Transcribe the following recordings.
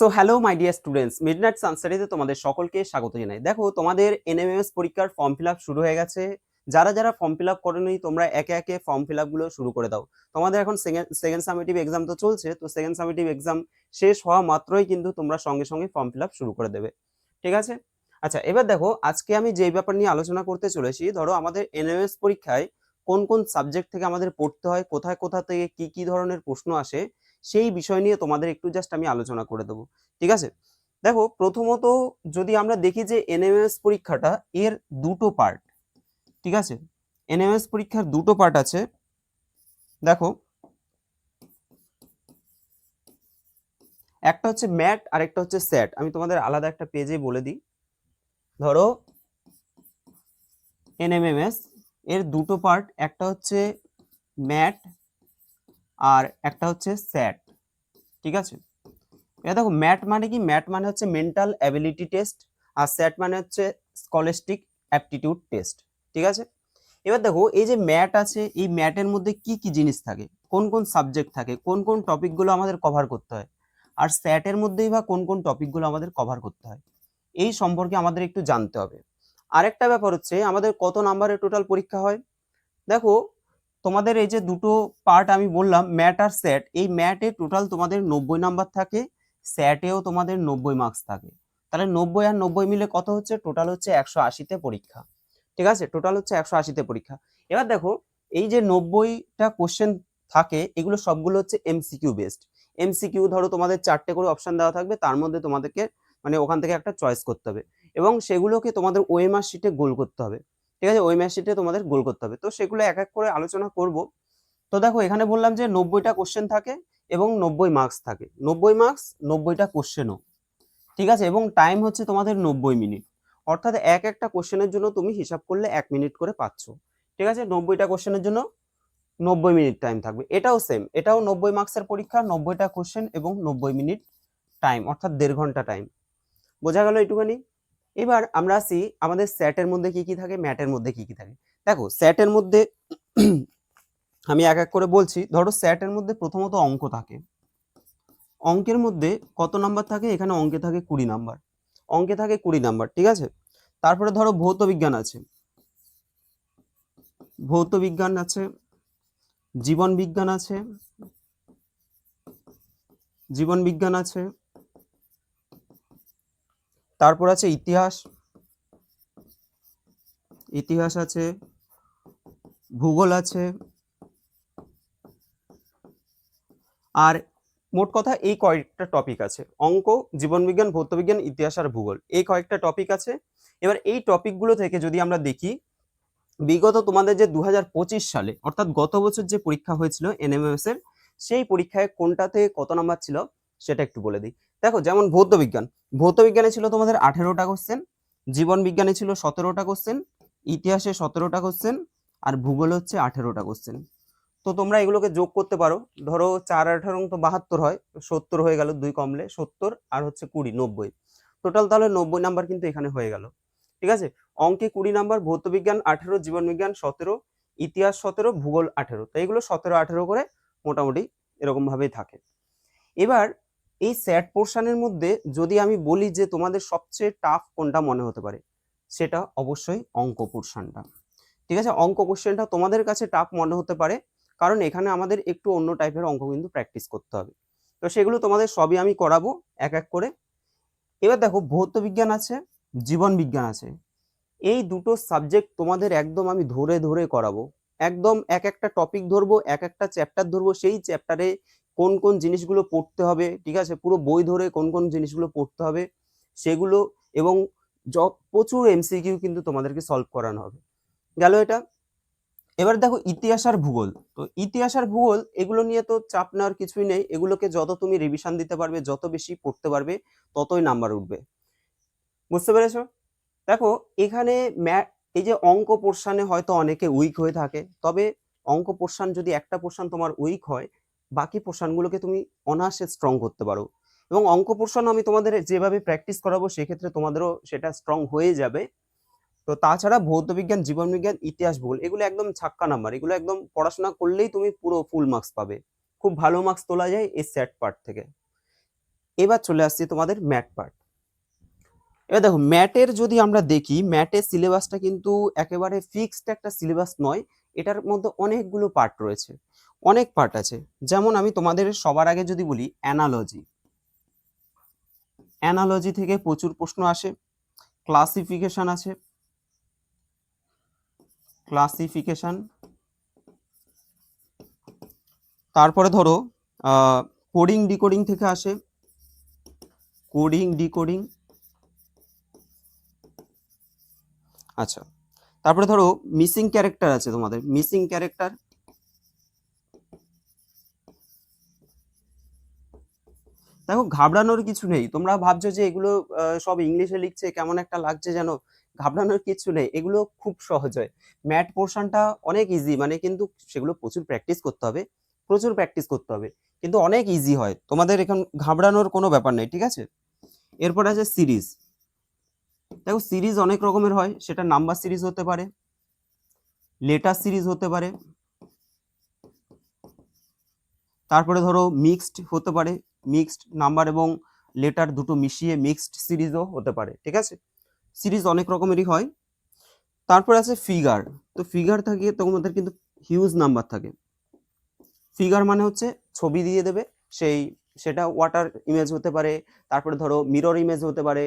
So hello my dear students, midnight সানস্টাডিতে তোমাদের সকলকে স্বাগত জানাই। দেখো, তোমাদের এনএমএমএস পরীক্ষার ফর্ম ফিল আপ শুরু হয়ে গেছে। যারা যারা ফর্ম ফিল আপ করেনি তোমরা একে একে ফর্ম ফিল আপ গুলো শুরু করে দাও। তোমাদের এখন সেকেন্ড সামেটিভ এক্সাম তো চলছে, তো সেকেন্ড সামেটিভ এক্সাম শেষ হওয়া মাত্রই কিন্তু তোমরা সঙ্গে সঙ্গে ফর্ম ফিল আপ শুরু করে দেবে, ঠিক আছে? আচ্ছা, এবার দেখো আজকে আমি যেই ব্যাপার নিয়ে আলোচনা করতে চলেছি, ধরো আমাদের এনএমএমএস পরীক্ষায় কোন কোন সাবজেক্ট থেকে আমাদের পড়তে হয়, কোথায় কোথা থেকে কি কি ধরনের প্রশ্ন আসে, সেই বিষয় নিয়ে তোমাদের একটু জাস্ট আমি আলোচনা করে দেবো, ঠিক আছে? দেখো, প্রথমত যদি আমরা দেখি যে এনএমএস পরীক্ষাটা এর দুটো পার্ট, ঠিক আছে? এনএমএস পরীক্ষার দুটো পার্ট আছে। দেখো, একটা হচ্ছে ম্যাট আর একটা হচ্ছে স্যাট। আমি তোমাদের আলাদা একটা পেজে বলে দিই। ধরো এনএমএমএস এর দুটো পার্ট, একটা হচ্ছে ম্যাট আর একটা হচ্ছে স্যাট, ঠিক আছে? এটা দেখো, ম্যাট মানে কি? ম্যাট মানে হচ্ছে মেন্টাল অ্যাবিলিটি টেস্ট, আর স্যাট মানে হচ্ছে স্কলাস্টিক অ্যাপটিটিউড টেস্ট, ঠিক আছে? এবার দেখো, এই যে ম্যাট আছে, এই ম্যাটের মধ্যে কি কি জিনিস থাকে, কোন কোন সাবজেক্ট থাকে, কোন কোন টপিকগুলো আমাদের কভার করতে হয়, আর স্যাটের মধ্যেই বা কোন কোন টপিকগুলো আমাদের কভার করতে হয়, এই সম্পর্কে আমাদের একটু জানতে হবে। আরেকটা ব্যাপার হচ্ছে আমাদের কত নাম্বারের টোটাল পরীক্ষা হয়। দেখো, তোমাদের এই যে দুটো পার্ট আমি বললাম, ম্যাট আর স্যাট, এই ম্যাটে টোটাল তোমাদের 90 নাম্বার থাকে, স্যাটেও তোমাদের 90 মার্কস থাকে। তাহলে 90 আর 90 মিলে কত হচ্ছে? টোটাল হচ্ছে 180তে পরীক্ষা, ঠিক আছে? টোটাল হচ্ছে 180তে পরীক্ষা। এবার দেখো, এই যে 90টা কোশ্চেন থাকে, এগুলো সবগুলো হচ্ছে এমসিকিউ বেসড। এমসিকিউ ধরো তোমাদের 4টে করে অপশন দেওয়া থাকবে, তার মধ্যে তোমাদেরকে মানে ওখান থেকে একটা চয়েস করতে হবে, এবং সেগুলোকে তোমাদের ওএমআর শিটে গোল করতে হবে, ঠিক আছে? ওএমআর শিটে তোমাদের গোল করতে হবে। তো সেগুলো এক এক করে আলোচনা করব। তো দেখো, এখানে বললাম যে 90টা কোশ্চেন থাকে এবং 90 মার্কস থাকে। 90 মার্কস, 90টা কোশ্চেনও, ঠিক আছে? এবং টাইম হচ্ছে তোমাদের 90 মিনিট। অর্থাৎ এক একটা কোশ্চেনের জন্য তুমি হিসাব করলে 1 মিনিট করে পাচ্ছ, ঠিক আছে? 90টা কোশ্চেনের জন্য 90 মিনিট টাইম থাকবে। এটাও সেম, এটাও 90 মার্কসের পরীক্ষা, 90টা কোশ্চেন এবং 90 মিনিট টাইম, অর্থাৎ 1.5 ঘন্টা টাইম। বোঝা গেল একটুখানি? এবার আমরা আসি আমাদের স্যাটের মধ্যে কি কি থাকে, ম্যাটের মধ্যে কি কি থাকে। দেখো, স্যাটের মধ্যে আমি এক এক করে বলছি। ধরো, স্যাটের মধ্যে প্রথমত অঙ্ক থাকে। অঙ্কের মধ্যে কত নাম্বার থাকে? এখানে অঙ্কে থাকে 20 নাম্বার। অঙ্কে থাকে 20 নাম্বার, ঠিক আছে? তারপরে ধরো ভৌত বিজ্ঞান আছে, ভৌত বিজ্ঞান আছে, জীবন বিজ্ঞান আছে, জীবন বিজ্ঞান আছে, তারপর আছে ইতিহাস, ইতিহাস আছে, ভূগোল আছে। আর মোট কথা এই কয়েকটা টপিক আছে: অঙ্ক, জীবনবিজ্ঞান, ভৌতবিজ্ঞান, ইতিহাস আর ভূগোল, এই কয়েকটা টপিক আছে। এবার এই টপিকগুলো থেকে যদি আমরা দেখি, বিগত তোমাদের যে 2025 সালে, অর্থাৎ গত বছর যে পরীক্ষা হয়েছিল এনএমএমএস এর, সেই পরীক্ষায় কোনটাতে কত নাম্বার ছিল সেটা একটু বলে দিই। দেখো, যেমন ভৌতবিজ্ঞান, ভৌতবিজ্ঞানে ছিল তোমাদের 18টা কোশ্চেন, জীবন বিজ্ঞানে ছিল 17টা কোশ্চেন, ইতিহাসে 17টা কোশ্চেন, আর ভূগোলে হচ্ছে 18টা কোশ্চেন। তো তোমরা এগুলোকে যোগ করতে পারো। ধরো 4 আর 18 তো 72 হয়, 70 হয়ে গেল, 2 কমলে 70 আর হচ্ছে 20, 90। টোটাল তাহলে 90 নাম্বার কিন্তু এখানে হয়ে গেল, ঠিক আছে? অঙ্কে 20 নাম্বার, ভৌতবিজ্ঞান 18, জীবনবিজ্ঞান 17, ইতিহাস 17, ভূগোল 18। তো এইগুলো 17, 18 করে মোটামুটি এরকম ভাবেই থাকে। এবার এই স্যাট পোর্শনের মধ্যে যদি আমি বলি যে তোমাদের সবচেয়ে টাফ কোনটা মনে হতে পারে, সেটা অবশ্যই অঙ্ক পোর্শনটা, ঠিক আছে? অঙ্ক কোশ্চেনটা তোমাদের কাছে টাফ মনে হতে পারে, কারণ এখানে আমাদের একটু অন্য টাইপের অঙ্ক কিন্তু প্র্যাকটিস করতে হবে। তো সেগুলো তোমাদের সবই আমি করাবো এক এক করে। এবার দেখো, ভৌত বিজ্ঞান আছে, জীবন বিজ্ঞান আছে, এই দুটো সাবজেক্ট তোমাদের একদম আমি ধরে ধরে করাবো। একদম এক একটা টপিক ধরবো, এক একটা চ্যাপ্টার ধরবো, সেই চ্যাপ্টারে কোন কোন জিনিসগুলো পড়তে হবে, ঠিক আছে? পুরো বই ধরে কোন কোন জিনিসগুলো পড়তে হবে সেগুলো, এবং প্রচুর এমসিকিউ কিন্তু তোমাদেরকে সলভ করানো হবে। গেল এটা। এবার দেখো, ইতিহাস আর ভূগোল। তো ইতিহাস আর ভূগোল এগুলো নিয়ে তো চাপ নেওয়ার কিছুই নেই, এগুলোকে যত তুমি রিভিশন দিতে পারবে, যত বেশি পড়তে পারবে, ততই নাম্বার উঠবে। বুঝতে পেরেছো? দেখো, এখানে এই যে অঙ্ক পোর্শনে হয়তো অনেকে উইক হয়ে থাকে, তবে অঙ্ক পোর্শন যদি একটা পোর্শন তোমার উইক হয়, বাকি পোর্শনগুলোকে তুমি অনায়াসে স্ট্রং করতে পারো। এবং অঙ্ক পোর্শন আমি তোমাদের যেভাবে প্র্যাকটিস করাবো, সেক্ষেত্রে তোমাদেরও সেটা স্ট্রং হয়ে যাবে। তো তাছাড়া ভৌতবিজ্ঞান, জীবনবিজ্ঞান, ইতিহাস, ভূগোল এগুলো একদম ছাক্কা নাম্বার, এগুলো একদম পড়াশোনা করলেই তুমি পুরো ফুল মার্কস পাবে। খুব ভালো মার্কস তোলা যায় এই স্যাট পার্ট থেকে। এবার চলে আসছি তোমাদের ম্যাট পার্ট। এবার দেখো ম্যাটের যদি আমরা দেখি, ম্যাটের সিলেবাসটা কিন্তু একেবারে ফিক্সড একটা সিলেবাস নয়, এটার মধ্যে অনেকগুলো পার্ট রয়েছে, অনেক পার্ট আছে। যেমন আমি তোমাদের সবার আগে যদি বলি অ্যানালজি, অ্যানালজি থেকে প্রচুর প্রশ্ন আসে। ক্লাসিফিকেশন আছে, ক্লাসিফিকেশন, তারপরে ধরো কোডিং ডিকোডিং থেকে আসে, কোডিং ডিকোডিং। আচ্ছা, তারপরে ধরো মিসিং ক্যারেক্টার আছে তোমাদের, মিসিং ক্যারেক্টার। দেখো ঘাবড়ানোর কিছু নেই, তোমরা ভাবছো যে এগুলো সব ইংলিশে লিখছে কেমন একটা লাগছে যেন, ঘাবড়ানোর কিছু নেই, এগুলো খুব সহজ হয়। ম্যাথ পোর্শনটা অনেক ইজি, মানে কিন্তু সেগুলো প্রচুর প্র্যাকটিস করতে হবে, প্রচুর প্র্যাকটিস করতে হবে, কিন্তু অনেক ইজি হয়, তোমাদের এখন ঘাবড়ানোর কোনো ব্যাপার নেই, ঠিক আছে। এরপর আছে সিরিজ। দেখো সিরিজ অনেক রকমের হয়, সেটা নাম্বার সিরিজ হতে পারে, লেটার সিরিজ হতে পারে, তারপরে ধরো মিক্সড হতে পারে, মিক্সড নাম্বার এবং লেটার দুটো মিশিয়ে মিক্সড সিরিজও হতে পারে, ঠিক আছে। সিরিজ অনেক রকমেরই হয়। তারপরে আছে ফিগার। তো ফিগার থাকে তোমাদের কিন্তু হিউজ নাম্বার থাকে। ফিগার মানে হচ্ছে ছবি দিয়ে দেবে, সেটা ওয়াটার ইমেজ হতে পারে, তারপরে ধরো মিরর ইমেজ হতে পারে,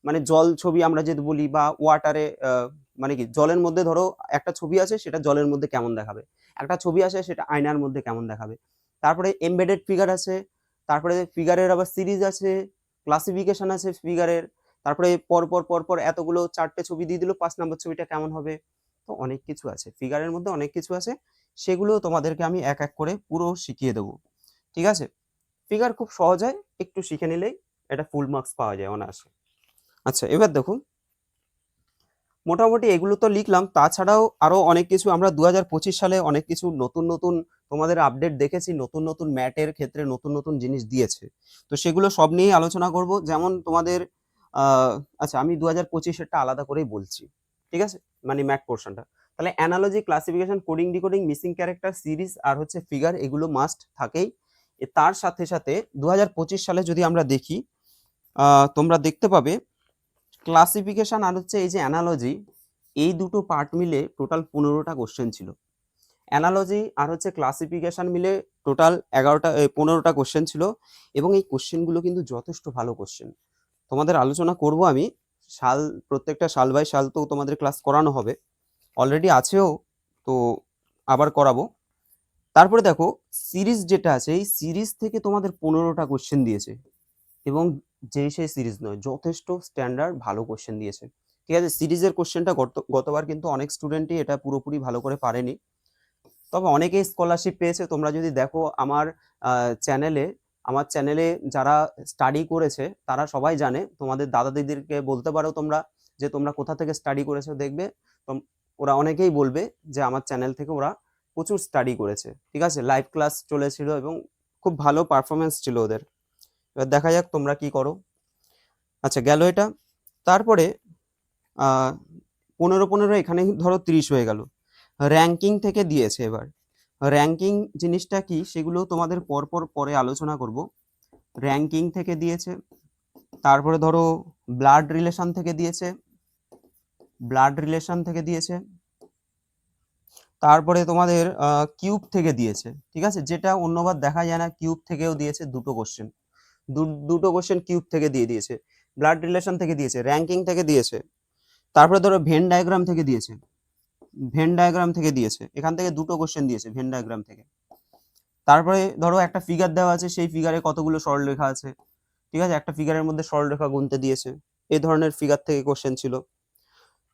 মানে জল ছবি আমরা যদি বলি, বা ওয়াটারে মানে কি জলের মধ্যে ধরো একটা ছবি আছে, সেটা জলের মধ্যে কেমন দেখাবে, একটা ছবি আছে সেটা আয়নার মধ্যে কেমন দেখাবে। তারপরে এমবেডেড ফিগার আছে, তারপরে ফিগারের আবার সিরিজ আছে, ক্লাসিফিকেশন আছে ফিগারের, তারপরে পরপর পরপর এতগুলো 4টে ছবি দিয়ে দিল, 5 নম্বর ছবিটা কেমন হবে। তো অনেক কিছু আছে ফিগারের মধ্যে, অনেক কিছু আছে, সেগুলো তোমাদেরকে আমি এক এক করে পুরো শিখিয়ে দেবো, ঠিক আছে। ফিগার খুব সহজ হয়, একটু শিখে নিলেই এটা ফুল মার্কস পাওয়া যায় অনায়াসে। আচ্ছা এবার দেখুন, মোটামুটি এগুলো তো লিখলাম, তাছাড়াও আরো অনেক কিছু আমরা 2025 সালে অনেক কিছু নতুন নতুন তোমাদের আপডেট দেখেছি, নতুন নতুন ম্যাটের ক্ষেত্রে নতুন নতুন জিনিস দিয়েছে, তো সেগুলো সব নিয়েই আলোচনা করব। যেমন তোমাদের আচ্ছা আমি 2025-এরটা আলাদা করেই বলছি, ঠিক আছে, মানে ম্যাট পোর্শনটা। তাহলে analogy, classification, coding decoding, missing character, series আর হচ্ছে ফিগার, এগুলো মাস্ট থাকেই। তার সাথে সাথে 2025 সালে যদি আমরা দেখি, তোমরা দেখতে পাবে ক্লাসিফিকেশন আর হচ্ছে এই যে অ্যানালজি, এই দুটো পার্ট মিলে টোটাল 15টা কোশ্চেন ছিল। অ্যানালজি আর হচ্ছে ক্লাসিফিকেশন মিলে টোটাল 15টা কোশ্চেন ছিল, এবং এই কোশ্চেনগুলো কিন্তু যথেষ্ট ভালো কোশ্চেন। তোমাদের আলোচনা করব আমি, সাল প্রত্যেকটা সাল বাই সাল তো তোমাদের ক্লাস করানো হবে, অলরেডি আছেও, তো আবার করাবো। তারপরে দেখো সিরিজ যেটা আছে, এই সিরিজ থেকে তোমাদের 15টা কোশ্চেন দিয়েছে, এবং সেই সিরিজ নয়, যথেষ্ট স্ট্যান্ডার্ড ভালো কোশ্চেন দিয়েছে, ঠিক আছে। সিরিজের কোশ্চেনটা গতবার কিন্তু অনেক স্টুডেন্টই এটা পুরোপুরি ভালো করে পারেনি, তবে অনেকেই স্কলারশিপ পেয়েছে। তোমরা যদি দেখো চ্যানেলে, আমার চ্যানেলে যারা স্টাডি করেছে তারা সবাই জানে, তোমাদের দাদা দিদিকে বলতে পারো তোমরা যে তোমরা কোথা থেকে স্টাডি করেছো, দেখবে ওরা অনেকেই বলবে যে আমার চ্যানেল থেকে ওরা প্রচুর স্টাডি করেছে, ঠিক আছে। লাইভ ক্লাস চলেছিল এবং খুব ভালো পারফরমেন্স ছিল ওদের। এবার দেখা যাক তোমরা কি করো। আচ্ছা গেল এটা। তারপরে 15 এখানে ধরো 30 হয়ে গেল। র্যাঙ্কিং থেকে দিয়েছে, এবার র্যাঙ্কিং জিনিসটা কি সেগুলো তোমাদের পরপর পরে আলোচনা করব। র্যাঙ্কিং থেকে দিয়েছে, তারপরে ধরো ব্লাড রিলেশন থেকে দিয়েছে, ব্লাড রিলেশন থেকে দিয়েছে, তারপরে তোমাদের কিউব থেকে দিয়েছে, ঠিক আছে, যেটা অন্যবার দেখা যায় না, কিউব থেকেও দিয়েছে দুটো কোশ্চেন, দুটো কোশ্চেন কিউব থেকে দিয়ে দিয়েছে, ব্লাড রিলেশন থেকে দিয়েছে, র্যাঙ্কিং থেকে দিয়েছে, তারপরে ধরো ভেন ডায়াগ্রাম থেকে দিয়েছে, ভেন ডায়াগ্রাম থেকে দিয়েছে, এখান থেকে দুটো কোশ্চেন দিয়েছে ভেন ডায়াগ্রাম থেকে। তারপরে ধরো একটা ফিগার দেওয়া আছে, সেই ফিগারে কতগুলো সরলরেখা আছে, ঠিক আছে, একটা ফিগারের মধ্যে সরলরেখা গুনতে দিয়েছে, এই ধরনের ফিগার থেকে কোশ্চেন ছিল।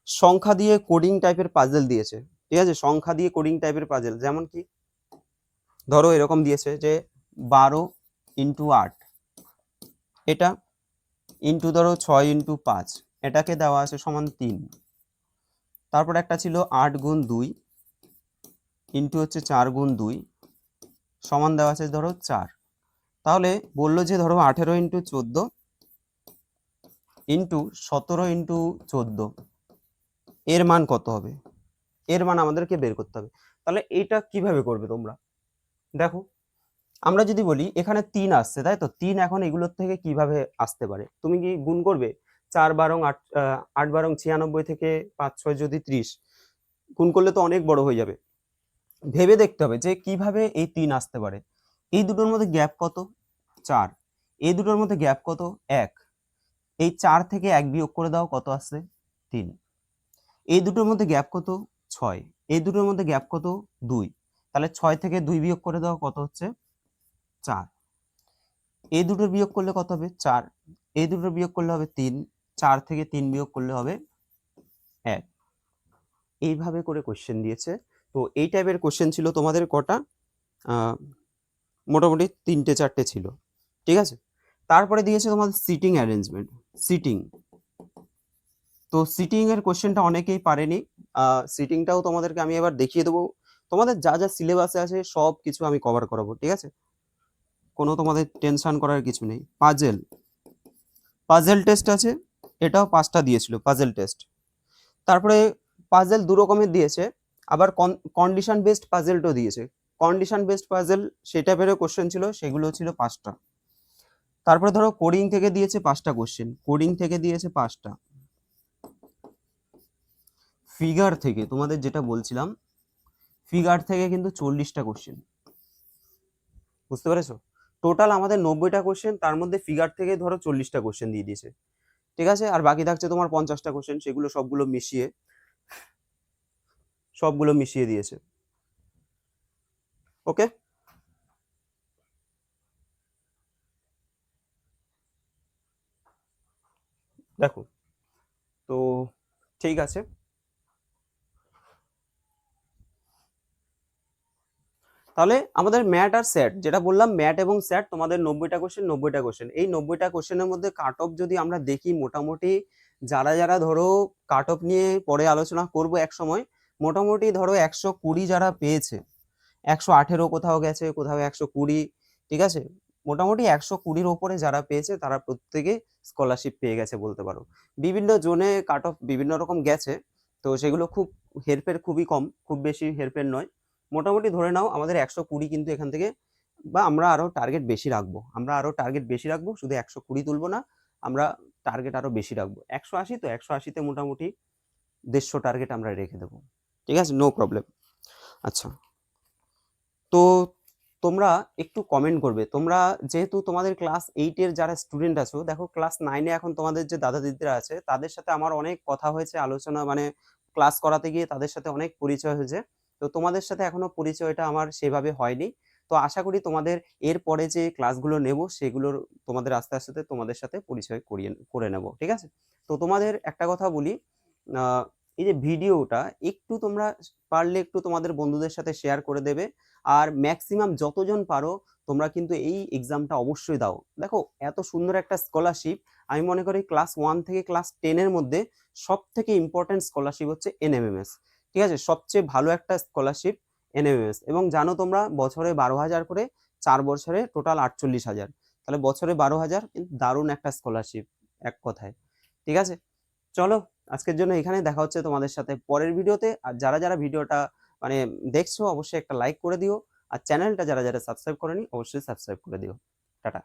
সংখ্যা দিয়ে কোডিং টাইপের পাজেল দিয়েছে, ঠিক আছে, সংখ্যা দিয়ে কোডিং টাইপের পাজেল, যেমন কি ধরো এরকম দিয়েছে যে 12 × 8, এটা ইন্টু ধরো 6 × 5, এটাকে দেওয়া আছে সমান 3। তারপর একটা ছিল 8 × 2 ইন্টু হচ্ছে 4 × 2 সমান দেওয়া আছে ধরো 4। তাহলে বললো যে ধরো 18 × 14 ইন্টু 17 × 14, এর মান কত হবে, এর মান আমাদেরকে বের করতে হবে। তাহলে এটা কিভাবে করবে তোমরা দেখো, আমরা যদি বলি এখানে 3 আসছে, তাই তো 3 এখন এগুলোর থেকে কিভাবে আসতে পারে? তুমি কি গুণ করবে? 4 বারং 8, 8 বারং 96 থেকে 5 6 যদি 30 গুণ করলে তো অনেক বড় হয়ে যাবে। ভেবে দেখতে হবে যে কিভাবে এই 3 আসতে পারে। এই দুটোর মধ্যে গ্যাপ কত? 4। এই দুটোর মধ্যে গ্যাপ কত? 1। এই 4 থেকে 1 বিয়োগ করে দাও, কত আসছে? 3। এই দুটোর মধ্যে গ্যাপ কত? 6। এই দুটোর মধ্যে গ্যাপ কত? 2। তাহলে 6 থেকে 2 বিয়োগ করে দাও, কত হচ্ছে? 4। এই দুটোর বিয়োগ করলে কত হবে? 4। এই দুটোর বিয়োগ করলে হবে 3। 4 থেকে 3 বিয়োগ করলে হবে 1। এইভাবে করে কোশ্চেন দিয়েছে। তো এই টাইপের কোশ্চেন ছিল তোমাদের কটা? মোটামুটি 3টে 4টে ছিল, ঠিক আছে। তারপরে দিয়েছে তোমাদের সিটিং অ্যারেঞ্জমেন্ট, সিটিং। তো সিটিং এর কোশ্চেনটা অনেকেই পারেনি। সিটিংটাও তোমাদেরকে আমি এবার দেখিয়ে দেবো। তোমাদের যা যা সিলেবাসে আছে সব কিছু আমি কভার করাবো, ঠিক আছে, কোনো তোমাদের টেনশন করার কিছু নেই। পাজেল, পাজেল টেস্ট আছে, এটাও 5টা দিয়েছিল পাজেল টেস্ট। তারপরে পাজেল দু রকমের দিয়েছে, আবার কন্ডিশন বেসড পাজেলটাও দিয়েছে। কন্ডিশন বেসড পাজেল সেই টাইপেরও কোশ্চেন ছিল, সেগুলো ছিল 5টা। তারপরে ধরো কোডিং থেকে দিয়েছে 5টা কোশ্চেন, কোডিং থেকে দিয়েছে 5টা। ফিগার থেকে তোমাদের যেটা বলছিলাম, ফিগার থেকে কিন্তু 40টা কোশ্চেন, বুঝতে পেরেছো? টোটাল আমাদের 90টা কোশ্চেন, তার মধ্যে ফিগার থেকে ধরো 40টা কোশ্চেন দিয়ে দিয়েছে, ঠিক আছে। আর বাকি থাকছে তোমার 50টা কোশ্চেন, সেগুলো সবগুলো মিশিয়ে দিয়েছে। ওকে, দেখো তো ঠিক আছে। তাহলে আমাদের ম্যাট আর স্যাট, যেটা বললাম ম্যাট এবং স্যাট তোমাদের 90টা কোশ্চেন, 90টা কোশ্চেন। এই 90টা কোশ্চেনের মধ্যে কাট অফ যদি আমরা দেখি, মোটামুটি যারা যারা ধরো কাট অফ নিয়ে পরে আলোচনা করব এক সময়, মোটামুটি ধরো 120 যারা পেয়েছে, 118 কোথাও গেছে, কোথাও 120, ঠিক আছে, মোটামুটি 120-র ওপরে যারা পেয়েছে তারা প্রত্যেকে স্কলারশিপ পেয়ে গেছে বলতে পারো। বিভিন্ন জোনে কাট অফ বিভিন্ন রকম গেছে, তো সেগুলো খুব হেরফের খুবই কম, খুব বেশি হেরফের নয়। মোটামুটি ধরে নাও আমাদের 120 কিন্তু এখান থেকে, বা আমরা আরো টার্গেট বেশি রাখবো, শুধু 120 তুলবো না, আমরা টার্গেট আরো বেশি রাখবো। 180, তো 180-তে মোটামুটি 150 টার্গেট আমরা রেখে দেবো, ঠিক আছে, নো প্রবলেম। আচ্ছা, তো তোমরা একটু কমেন্ট করবে, তোমরা যেহেতু তোমাদের ক্লাস 8-এর যারা স্টুডেন্ট আছো, দেখো ক্লাস 9-এ এখন তোমাদের যে দাদা দিদিরা আছে তাদের সাথে আমার অনেক কথা হয়েছে, আলোচনা মানে ক্লাস করাতে গিয়ে তাদের সাথে অনেক পরিচয় হয়েছে। তো তোমাদের সাথে এখনো পরিচয়টা আমার সেভাবে হয়নি। তো আশা করি তোমাদের এর পরে যে ক্লাসগুলো নেব সেগুলোর তোমাদের আস্তে আস্তে তোমাদের সাথে পরিচয় করে নেব, ঠিক আছে। তো তোমাদের একটা কথা বলি, এই যে ভিডিওটা একটু তোমরা পারলে একটু তোমাদের বন্ধুদের সাথে শেয়ার করে দেবে। আর ম্যাক্সিমাম যতজন পারো তোমরা কিন্তু এই এক্সামটা অবশ্যই দাও। দেখো এত সুন্দর একটা স্কলারশিপ, আমি মনে করি ক্লাস 1 থেকে ক্লাস 10-এর মধ্যে সব থেকে ইম্পর্টেন্ট স্কলারশিপ হচ্ছে এনএমএমএস, ঠিক আছে, সবচেয়ে ভালো একটা স্কলারশিপ এনএমএমএস। এবং জানো তোমরা বছরে 12,000 করে, 4 বছরে টোটাল 48,000, তাহলে বছরে 12,000, কিন্তু দারুণ একটা স্কলারশিপ এক কথায়, ঠিক আছে। চলো আজকের জন্য এখানে, দেখা হচ্ছে তোমাদের সাথে পরের ভিডিওতে। আর যারা যারা ভিডিওটা মানে দেখছো অবশ্যই একটা লাইক করে দিও, আর চ্যানেলটা যারা যারা সাবস্ক্রাইব করেনি অবশ্যই সাবস্ক্রাইব করে দিও। টাটা।